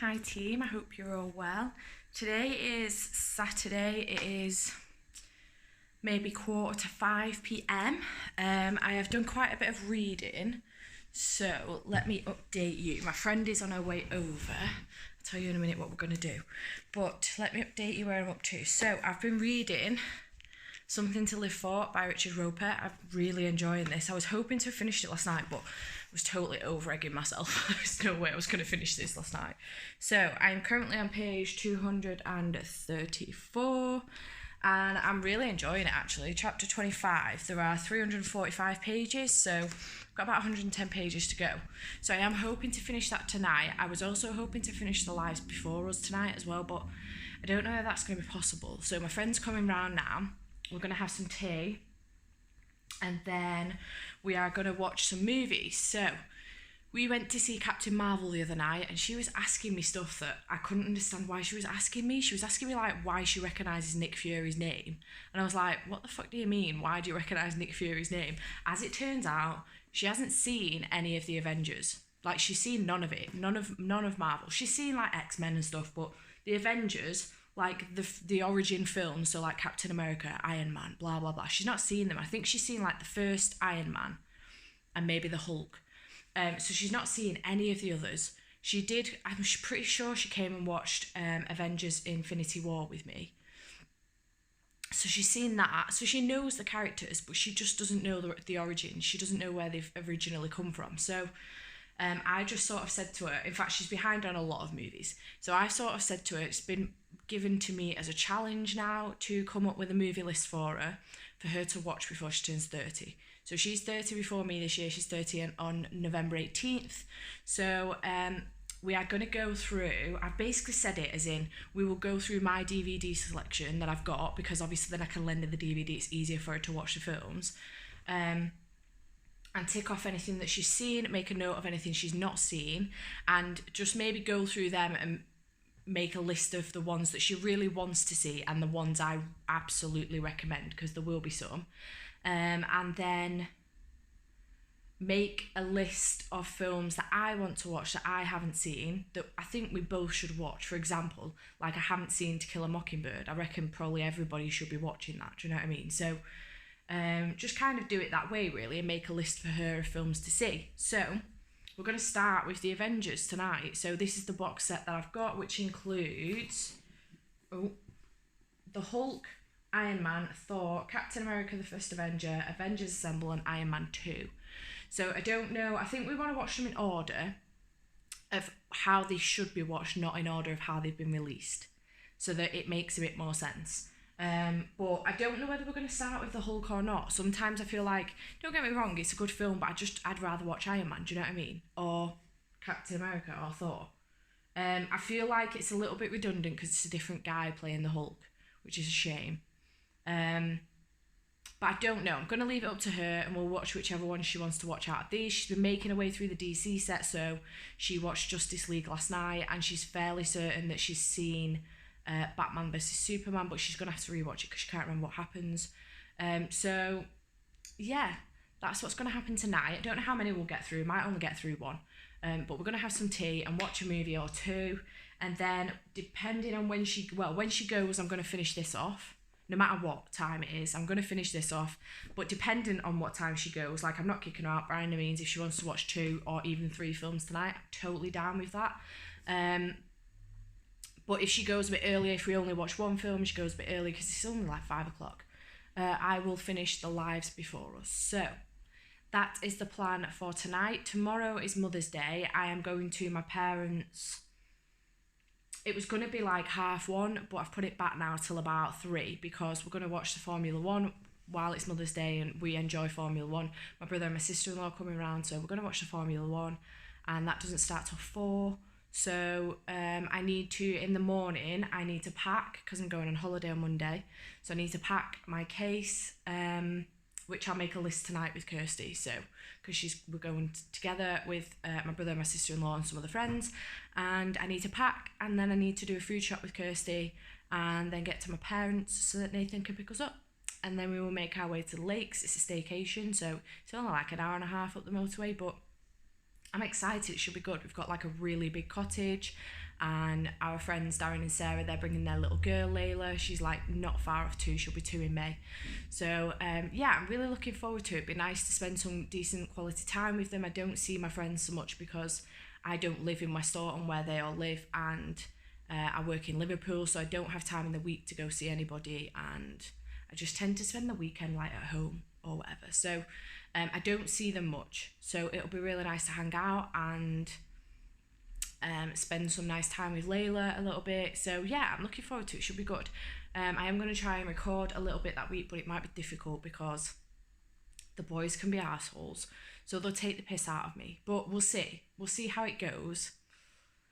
Hi team, I hope you're all well. Today is Saturday, it is maybe 4:45 p.m. I have done quite a bit of reading, so let me update you. My friend is on her way over. I'll tell you in a minute what we're going to do, but let me update you where I'm up to. So I've been reading Something to Live For by Richard Roeper. I'm really enjoying this. I was hoping to have finished it last night, but I was totally over-egging myself. There's no way I was going to finish this last night. So I'm currently on page 234, and I'm really enjoying it actually. Chapter 25, there are 345 pages, so I've got about 110 pages to go. So I am hoping to finish that tonight. I was also hoping to finish the lives before us tonight as well, but I don't know if that's going to be possible. So my friend's coming round now. We're going to have some tea, and then we are going to watch some movies. So we went to see Captain Marvel the other night, and she was asking me stuff that I couldn't understand why she was asking me. She was asking me like why she recognises Nick Fury's name, and I was like, what the fuck do you mean? Why do you recognise Nick Fury's name? As it turns out, she hasn't seen any of the Avengers. Like, she's seen none of it, none of Marvel. She's seen like X-Men and stuff, but the Avengers, like the origin films, so like Captain America, Iron Man, blah blah blah, she's not seen them. I think she's seen like the first Iron Man and maybe the Hulk. So she's not seen any of the others. She did, I'm pretty sure she came and watched Avengers Infinity War with me. So she's seen that, so she knows the characters, but she just doesn't know the origin. She doesn't know where they've originally come from. So I just sort of said to her, in fact, she's behind on a lot of movies. So I sort of said to her, it's been given to me as a challenge now to come up with a movie list for her to watch before she turns 30. So she's 30 before me this year. She's 30 on November 18th. So we are going to go through, I've basically said it as in, we will go through my DVD selection that I've got, because obviously then I can lend her the DVD. It's easier for her to watch the films. And tick off anything that she's seen, make a note of anything she's not seen, and just maybe go through them and make a list of the ones that she really wants to see and the ones I absolutely recommend, because there will be some. And then make a list of films that I want to watch that I haven't seen, that I think we both should watch. For example, like I haven't seen To Kill a Mockingbird. I reckon probably everybody should be watching that. Do you know what I mean? So just kind of do it that way really, and make a list for her of films to see. So we're going to start with the Avengers tonight. So this is the box set that I've got, which includes the Hulk, Iron Man, Thor, Captain America the First Avenger, Avengers Assemble, and Iron Man 2. So I don't know, I think we want to watch them in order of how they should be watched, not in order of how they've been released, so that it makes a bit more sense. But I don't know whether we're going to start with the Hulk or not. Sometimes I feel like, don't get me wrong, it's a good film, but I'd rather watch Iron Man, do you know what I mean? Or Captain America or Thor. I feel like it's a little bit redundant because it's a different guy playing the Hulk, which is a shame. But I don't know. I'm going to leave it up to her, and we'll watch whichever one she wants to watch out of these. She's been making her way through the DC set, so she watched Justice League last night, and she's fairly certain that she's seen Batman vs Superman, but she's going to have to rewatch it because she can't remember what happens. So, yeah, that's what's going to happen tonight. I don't know how many we'll get through. Might only get through one. But we're going to have some tea and watch a movie or two. And then, depending on when she goes, I'm going to finish this off. No matter what time it is, I'm going to finish this off. But depending on what time she goes, like, I'm not kicking her out by any means. If she wants to watch 2 or even 3 films tonight, I'm totally down with that. But if she goes a bit earlier, if we only watch 1 film, she goes a bit early because it's only like 5 o'clock, I will finish the lives before us. So that is the plan for tonight. Tomorrow is Mother's Day. I am going to my parents'. It was going to be like 1:30, but I've put it back now till about 3 because we're going to watch the Formula 1 while it's Mother's Day and we enjoy Formula 1. My brother and my sister-in-law are coming around, so we're going to watch the Formula 1, and that doesn't start till 4. So I need to, in the morning, I need to pack because I'm going on holiday on Monday. So I need to pack my case, which I'll make a list tonight with Kirsty. So, because we're going together with my brother and my sister-in-law and some other friends, and I need to pack, and then I need to do a food shop with Kirsty, and then get to my parents so that Nathan can pick us up. And then we will make our way to the lakes. It's a staycation, so it's only like an hour and a half up the motorway, but I'm excited. It should be good. We've got like a really big cottage, and our friends Darren and Sarah, they're bringing their little girl Layla. She's like not far off 2, she'll be 2 in May. So yeah, I'm really looking forward to it. It'd be nice to spend some decent quality time with them. I don't see my friends so much because I don't live in West Orton where they all live, and I work in Liverpool, so I don't have time in the week to go see anybody, and I just tend to spend the weekend like at home or whatever. So I don't see them much. So it'll be really nice to hang out and spend some nice time with Layla a little bit. So yeah, I'm looking forward to it. It should be good. I am going to try and record a little bit that week, but it might be difficult because the boys can be assholes. So they'll take the piss out of me. But we'll see. We'll see how it goes.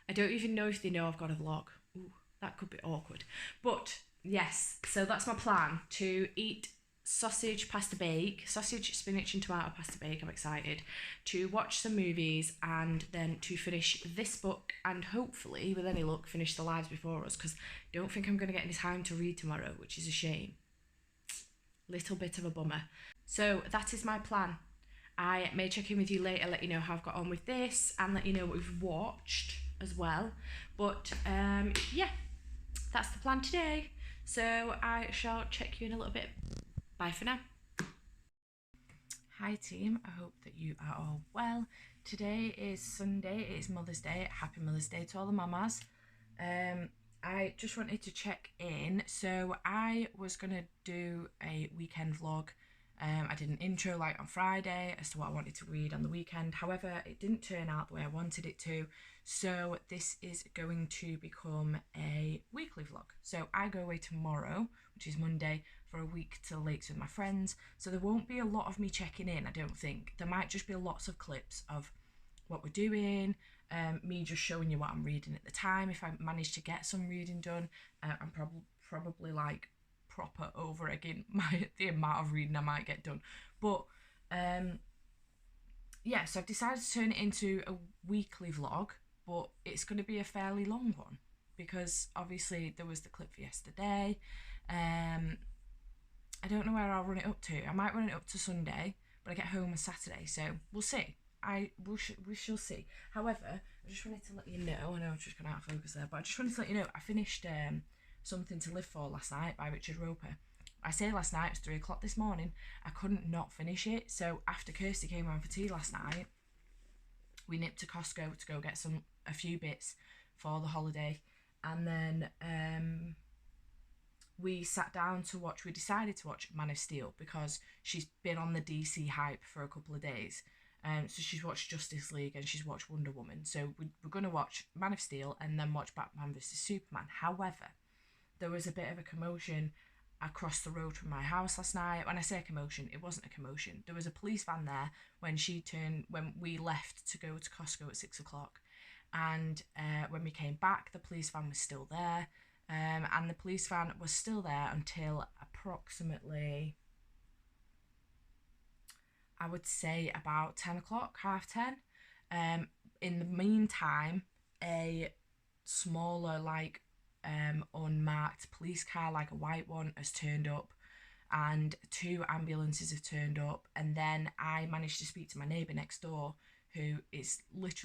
I don't even know if they know I've got a vlog. Ooh, that could be awkward. But yes, so that's my plan, to eat sausage pasta bake, sausage, spinach and tomato pasta bake. I'm excited to watch some movies and then to finish this book and hopefully, with any luck, finish The Lives Before Us, because I don't think I'm going to get any time to read tomorrow, which is a shame. Little bit of a bummer. So that is my plan. I may check in with you later, let you know how I've got on with this and let you know what we've watched as well. But yeah, that's the plan today. So I shall check you in a little bit. Bye for now. Hi team, I hope that you are all well. Today is Sunday, it is Mother's Day. Happy Mother's Day to all the mamas. I just wanted to check in. So I was gonna do a weekend vlog. I did an intro like on Friday as to what I wanted to read on the weekend. However, it didn't turn out the way I wanted it to. So this is going to become a weekly vlog. So I go away tomorrow, which is Monday, for a week to the lakes with my friends. So there won't be a lot of me checking in, I don't think. There might just be lots of clips of what we're doing, me just showing you what I'm reading at the time. If I manage to get some reading done, I'm probably like proper over again the amount of reading I might get done. But yeah, so I've decided to turn it into a weekly vlog, but it's going to be a fairly long one because obviously there was the clip for yesterday. I don't know where I'll run it up to. I might run it up to Sunday, but I get home on Saturday, so we'll see. We shall see. However, I just wanted to let you know, I know I'm just going out of focus there, but I just wanted to let you know I finished Something to Live For last night by Richard Roper. I say last night, it was 3 o'clock this morning. I couldn't not finish it, so after Kirsty came around for tea last night, we nipped to Costco to go get a few bits for the holiday, and then we sat down to watch, we decided to watch Man of Steel because she's been on the DC hype for a couple of days. So she's watched Justice League and she's watched Wonder Woman. So we're going to watch Man of Steel and then watch Batman vs Superman. However, there was a bit of a commotion across the road from my house last night. When I say a commotion, it wasn't a commotion. There was a police van there when we left to go to Costco at 6 o'clock. And when we came back, the police van was still there. And the police van was still there until approximately, I would say about 10 o'clock, half 10. In the meantime, a smaller, like, unmarked police car, like a white one, has turned up, and 2 ambulances have turned up. And then I managed to speak to my neighbour next door, who is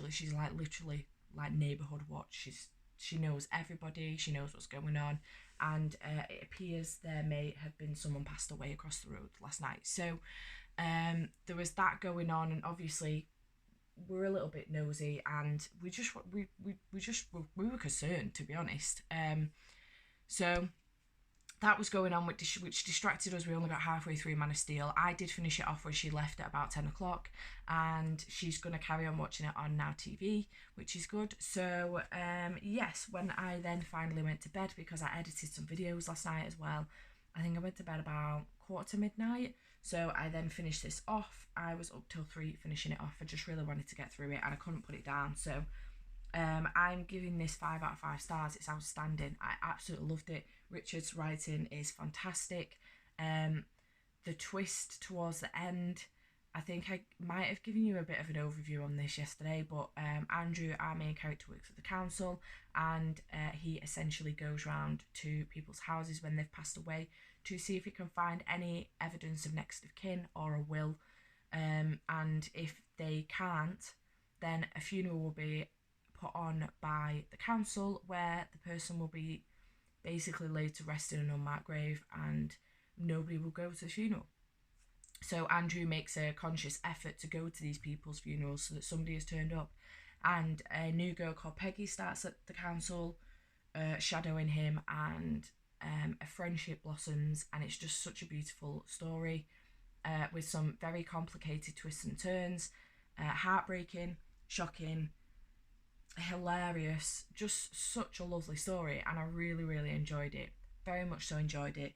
she's literally like neighbourhood watch. She knows everybody, she knows what's going on, and it appears there may have been someone passed away across the road last night. So there was that going on, and obviously we're a little bit nosy, and we were concerned, to be honest. So that was going on, which distracted us. We only got halfway through Man of Steel. I did finish it off where she left at about 10 o'clock, and she's going to carry on watching it on Now TV, which is good. So yes, when I then finally went to bed, because I edited some videos last night as well, I think I went to bed about midnight. So I then finished this off. I was up till 3 finishing it off. I just really wanted to get through it and I couldn't put it down. So I'm giving this 5 out of 5 stars. It's outstanding. I absolutely loved it. Richard's writing is fantastic. The twist towards the end, I think I might have given you a bit of an overview on this yesterday, but Andrew, our main character, works at the council, and he essentially goes round to people's houses when they've passed away to see if he can find any evidence of next of kin or a will, and if they can't, then a funeral will be put on by the council, where the person will be basically laid to rest in an unmarked grave and nobody will go to the funeral. So Andrew makes a conscious effort to go to these people's funerals so that somebody has turned up. And a new girl called Peggy starts at the council, shadowing him, and a friendship blossoms, and it's just such a beautiful story with some very complicated twists and turns, heartbreaking, shocking, hilarious, just such a lovely story, and I really, really enjoyed it. Very much so enjoyed it.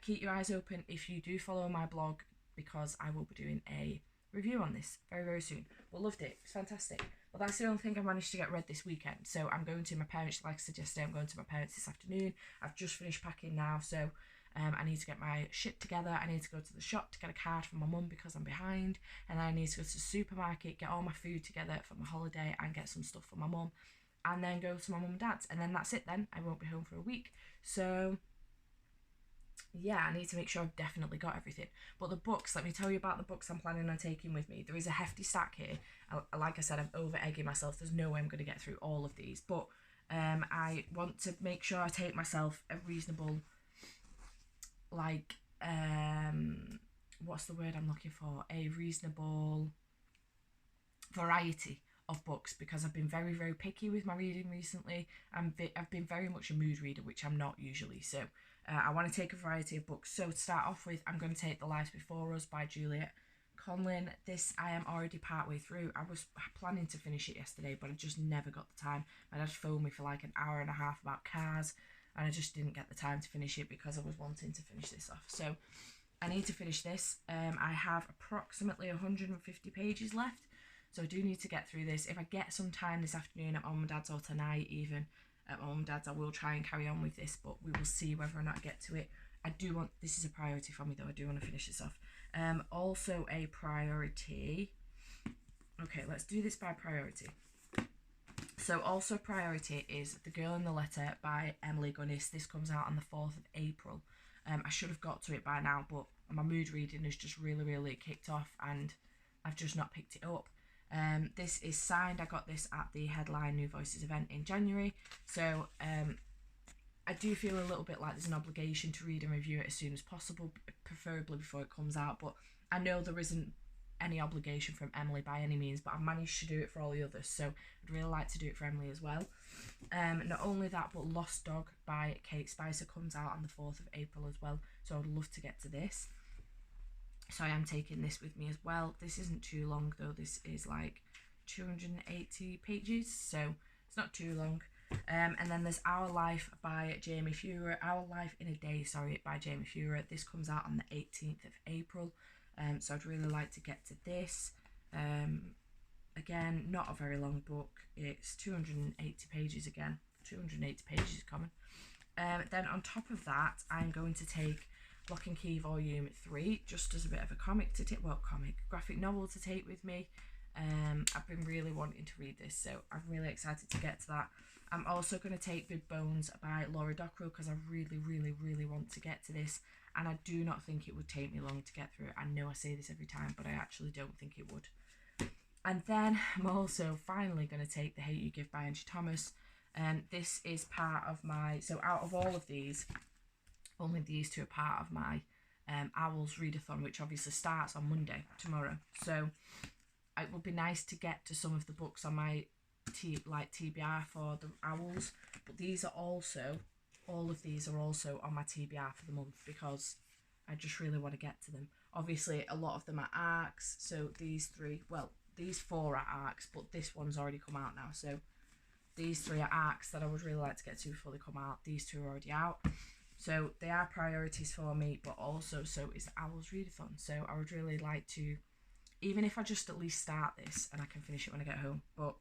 Keep your eyes open if you do follow my blog, because I will be doing a review on this very, very soon. But loved it. It's fantastic. Well, that's the only thing I managed to get read this weekend. So I'm going to my parents, like I said yesterday, I'm going to my parents this afternoon. I've just finished packing now, so I need to get my shit together. I need to go to the shop to get a card for my mum because I'm behind. And then I need to go to the supermarket, get all my food together for my holiday and get some stuff for my mum. And then go to my mum and dad's. And then that's it then. I won't be home for a week. So yeah, I need to make sure I've definitely got everything. But the books, let me tell you about the books I'm planning on taking with me. There is a hefty stack here. Like I said, I'm over egging myself. There's no way I'm going to get through all of these. But I want to make sure I take myself a reasonable, like, what's the word I'm looking for? A reasonable variety of books, because I've been very, very picky with my reading recently. I've been very much a mood reader, which I'm not usually. So I want to take a variety of books. So to start off with, I'm going to take The Lives Before Us by Juliet Conlin. This I am already part way through. I was planning to finish it yesterday, but I just never got the time. My dad phoned me for like an hour and a half about cars, and I just didn't get the time to finish it because I was wanting to finish this off. So I need to finish this. I have approximately 150 pages left, so I do need to get through this. If I get some time this afternoon at mum and dad's, or tonight even at mum and dad's, I will try and carry on with this, but we will see whether or not I get to it. I do want, this is a priority for me though, I do want to finish this off. Also a priority, okay, let's do this by priority. So also priority is The Girl in the Letter by Emily Guinness. This comes out on the 4th of April. I should have got to it by now, but my mood reading has just really, really kicked off and I've just not picked it up. This is signed. I got this at the Headline New Voices event in January. So I do feel a little bit like there's an obligation to read and review it as soon as possible, preferably before it comes out. But I know there isn't any obligation from Emily by any means, but I've managed to do it for all the others, so I'd really like to do it for Emily as well. Not only that, but Lost Dog by Kate Spicer comes out on the 4th of April as well, so I'd love to get to this. So I am taking this with me as well. This isn't too long though. This is like 280 pages, so it's not too long. And then there's Our Life by Jamie Fuhrer. Our Life in a Day, sorry, by Jamie Fuhrer. This comes out on the 18th of April. So I'd really like to get to this. Again, not a very long book. It's 280 pages again. 280 pages is common. Then on top of that, I'm going to take Lock and Key Volume 3, just as a bit of a graphic novel to take with me. I've been really wanting to read this, so I'm really excited to get to that. I'm also going to take Big Bones by Laura Dockrell, because I really, really, really want to get to this, and I do not think it would take me long to get through it. I know I say this every time, but I actually don't think it would. And then I'm also finally going to take The Hate You Give by Angie Thomas. This is part of my, so out of all of these, only these two are part of my Owls Readathon, which obviously starts on Monday, tomorrow. So it would be nice to get to some of the books on my TBR for the Owls, but these are also, all of these are also on my TBR for the month, because I just really want to get to them. Obviously a lot of them are arcs, so these three, well, these four are arcs, but this one's already come out now, so these three are arcs that I would really like to get to before they come out. These two are already out, so they are priorities for me, but also so is the Owls Readathon. So I would really like to, even if I just at least start this and I can finish it when I get home. But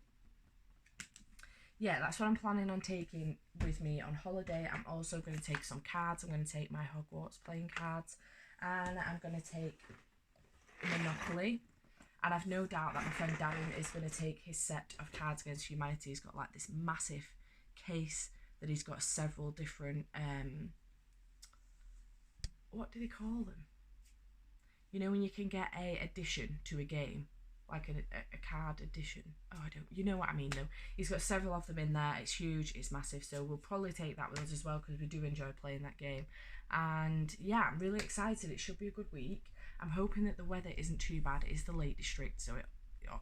yeah, that's what I'm planning on taking with me on holiday. I'm also going to take some cards. I'm going to take my Hogwarts playing cards, and I'm going to take Monopoly. And I've no doubt that my friend Darren is going to take his set of Cards Against Humanity. He's got like this massive case that he's got several different, what do they call them? You know, when you can get a addition to a game, like a card edition. Oh, I don't, you know what I mean though. He's got several of them in there. It's huge, it's massive, so we'll probably take that with us as well because we do enjoy playing that game. And yeah, I'm really excited. It should be a good week. I'm hoping that the weather isn't too bad. It is the Lake District, so it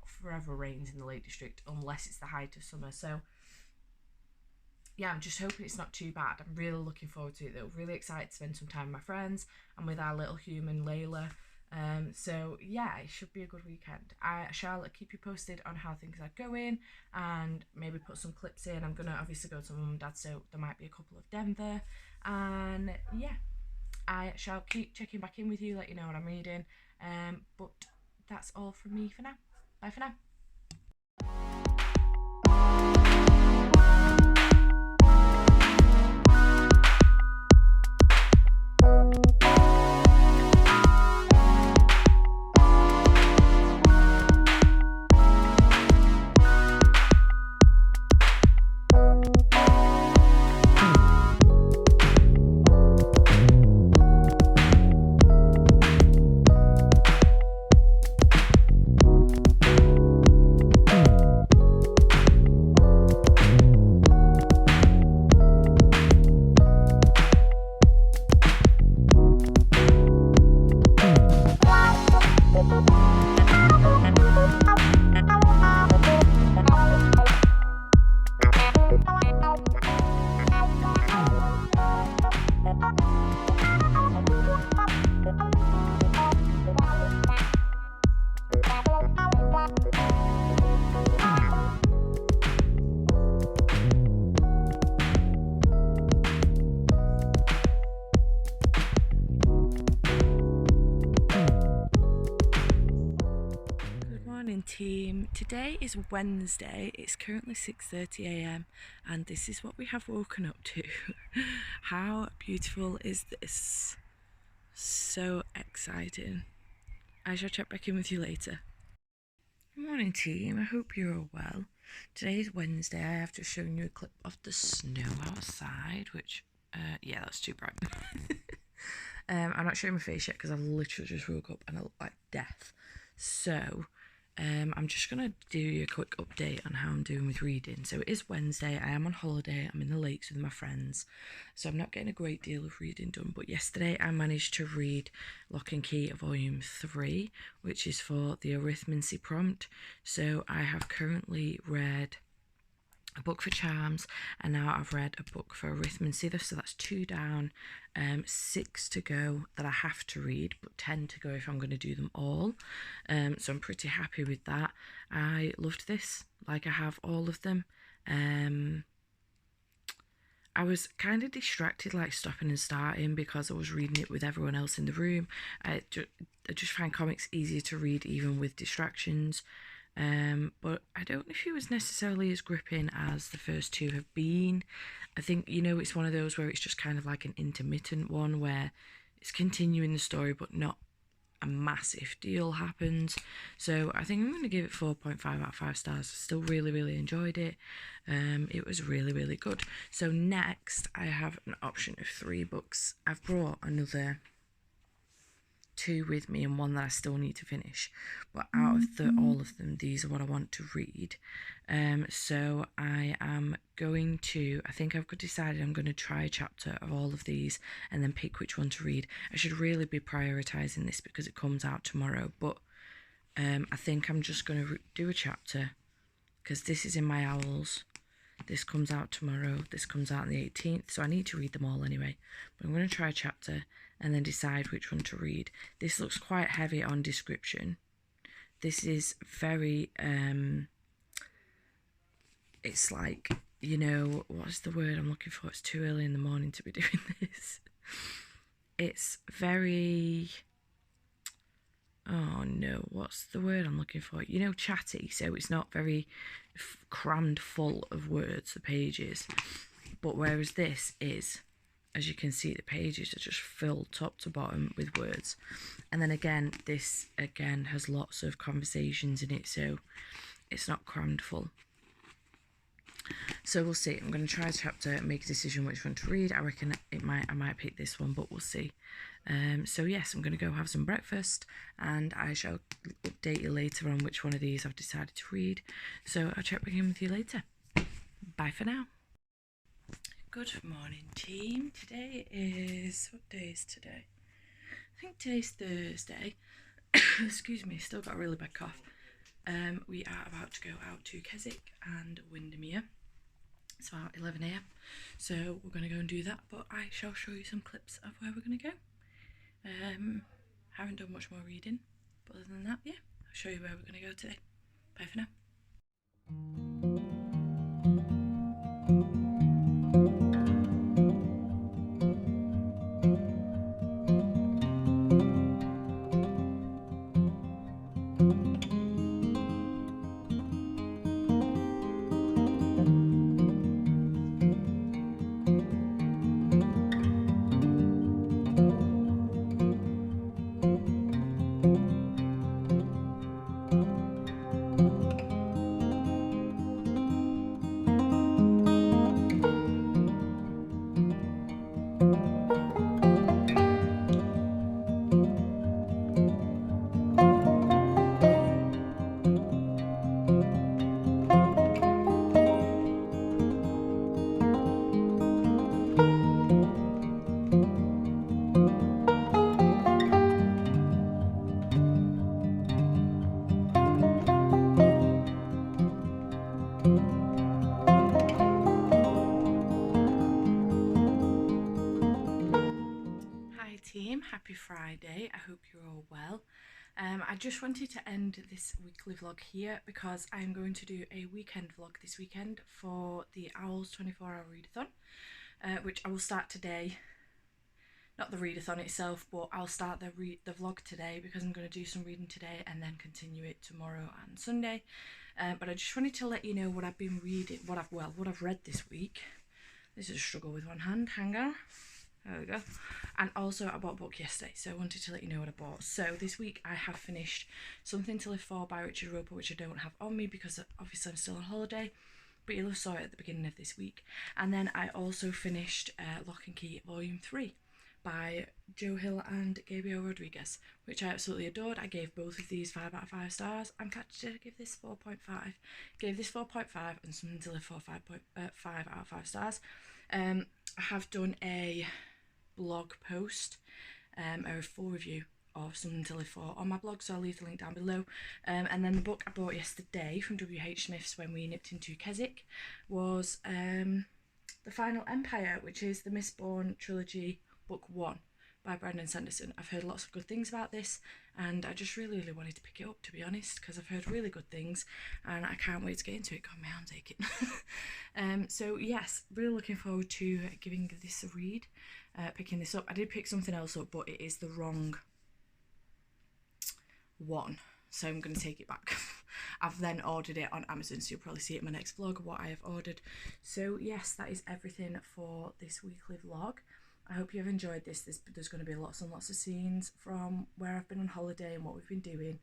forever rains in the Lake District unless it's the height of summer. So yeah, I'm just hoping it's not too bad. I'm really looking forward to it though. Really excited to spend some time with my friends and with our little human Layla. So yeah, it should be a good weekend. I shall keep you posted on how things are going and maybe put some clips in. I'm gonna obviously go to mum and dad, so there might be a couple of them there. And yeah, I shall keep checking back in with you, let you know what I'm reading. But that's all from me for now. Bye for now. Team, today is Wednesday. It's currently 6:30 a.m. and this is what we have woken up to. How beautiful is this? So exciting. I shall check back in with you later. Good morning team, I hope you're all well. Today is Wednesday. I have just shown you a clip of the snow outside, which yeah, that's too bright. I'm not showing my face yet because I literally just woke up and I look like death. So I'm just going to do you a quick update on how I'm doing with reading. So it is Wednesday, I am on holiday, I'm in the lakes with my friends, so I'm not getting a great deal of reading done, but yesterday I managed to read Lock and Key Volume 3, which is for the arithmancy prompt. So I have currently read a book for charms, and now I've read a book for arithmancy, so that's 2 down, 6 to go that I have to read, but 10 to go if I'm going to do them all. So I'm pretty happy with that. I loved this, like I have all of them. I was kind of distracted, like stopping and starting, because I was reading it with everyone else in the room. I just find comics easier to read even with distractions. But I don't know if it was necessarily as gripping as the first 2 have been. I think, you know, it's one of those where it's just kind of like an intermittent one where it's continuing the story but not a massive deal happens. So I think I'm going to give it 4.5 out of 5 stars. I still really enjoyed it. It was really good. So next I have an option of 3 books. I've brought another 2 with me and 1 that I still need to finish, but out of all of them, these are what I want to read. So I am going to, I think I've decided I'm going to try a chapter of all of these and then pick which one to read. I should really be prioritising this because it comes out tomorrow, but I think I'm just going to do a chapter because this is in my Owls. This comes out tomorrow, this comes out on the 18th, so I need to read them all anyway. But I'm going to try a chapter and then decide which one to read. This looks quite heavy on description. This is very, it's like, you know, what's the word I'm looking for? It's too early in the morning to be doing this. It's very, oh no, what's the word I'm looking for? You know, chatty, so it's not very crammed full of words, the pages. But whereas this is, as you can see, the pages are just filled top to bottom with words. And then again, this again has lots of conversations in it, so it's not crammed full. So we'll see. I'm going to try a chapter and make a decision which one to read. I reckon I might pick this one, but we'll see. So yes, I'm going to go have some breakfast, and I shall update you later on which one of these I've decided to read. So I'll check back in with you later. Bye for now. Good morning, team. Today is, what day is today? I think today's Thursday. Excuse me, still got a really bad cough. We are about to go out to Keswick and Windermere. It's about 11 AM, so we're going to go and do that, but I shall show you some clips of where we're going to go. Haven't done much more reading, but other than that, yeah, I'll show you where we're going to go today. Bye for now. Hi team, happy Friday. I hope you're all well. I just wanted to end this weekly vlog here because I'm going to do a weekend vlog this weekend for the Owls 24-hour readathon, which I will start today. Not the readathon itself, but I'll start the vlog today because I'm going to do some reading today and then continue it tomorrow and Sunday. But I just wanted to let you know what I've been reading, what I've read this week. This is a struggle with one hand. Hang on. There we go. And also I bought a book yesterday, so I wanted to let you know what I bought. So this week I have finished Something to Live For by Richard Roeper, which I don't have on me because obviously I'm still on holiday, but you'll have saw it at the beginning of this week. And then I also finished Lock and Key Volume 3 by Joe Hill and Gabriel Rodriguez, which I absolutely adored. I gave both of these 5 out of 5 stars. In fact, did I give this 4.5? Gave this 4.5 and Something to Live For 5 out of 5 stars. I have done a blog post, a full review of Something to Live For on my blog, so I'll leave the link down below. And then the book I bought yesterday from W.H. Smith's When We Nipped into Keswick was The Final Empire, which is the Mistborn trilogy book 1 by Brandon Sanderson. I've heard lots of good things about this, and I just really wanted to pick it up, to be honest, because I've heard really good things and I can't wait to get into it. God, my arm's aching. So yes, really looking forward to giving this a read, picking this up. I did pick something else up, but it is the wrong one, so I'm going to take it back. I've then ordered it on Amazon, so you'll probably see it in my next vlog what I have ordered. So yes, that is everything for this weekly vlog. I hope you've enjoyed this. There's going to be lots and lots of scenes from where I've been on holiday and what we've been doing.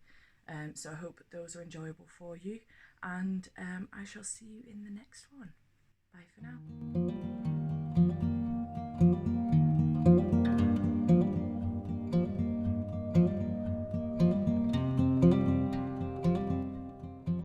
So I hope those are enjoyable for you. And I shall see you in the next one. Bye for now.